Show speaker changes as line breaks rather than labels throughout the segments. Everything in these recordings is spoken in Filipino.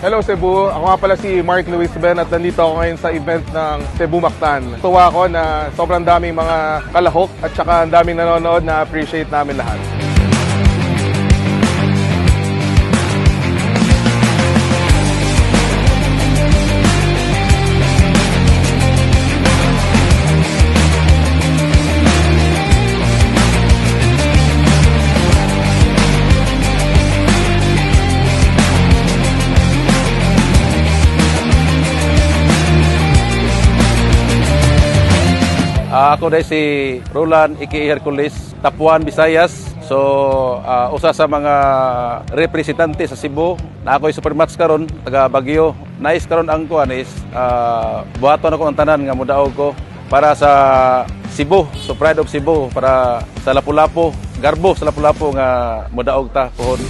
Hello Cebu, ako nga pala si Mark Luis Ben at nandito ako ngayon sa event ng Cebu Mactan. Tuwa ako na sobrang daming mga kalahok at saka ang daming nanonood na appreciate namin lahat.
Ako dahil si Roland Iki Hercules, Tapuan, Visayas. So, usa sa mga representante sa Cebu na ako'y supermatch karon taga Baguio. Nice karon ang kuan is buhaton ako ang tanan nga mudaog ko para sa Cebu, so Pride of Cebu, para sa Lapu-Lapu, Garbo sa Lapu-Lapu nga mudaog ta pohon.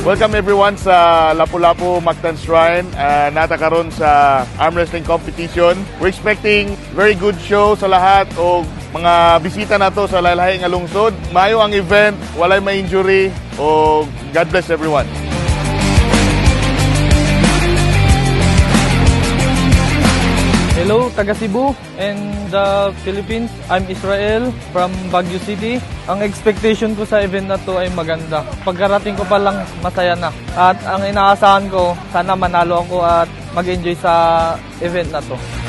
Welcome everyone sa Lapu-Lapu Mactan Shrine. Nata karon sa arm wrestling competition. We're expecting very good show sa lahat o mga bisita nato sa lahi nga lungsod. Mayo ang event, walay ma-injury o God bless everyone.
Hello, taga Cebu and the Philippines. I'm Israel from Baguio City. Ang expectation ko sa event na to ay maganda. Pagkarating ko pa lang, masaya na. At ang inaasahan ko, sana manalo ako at mag-enjoy sa event na to.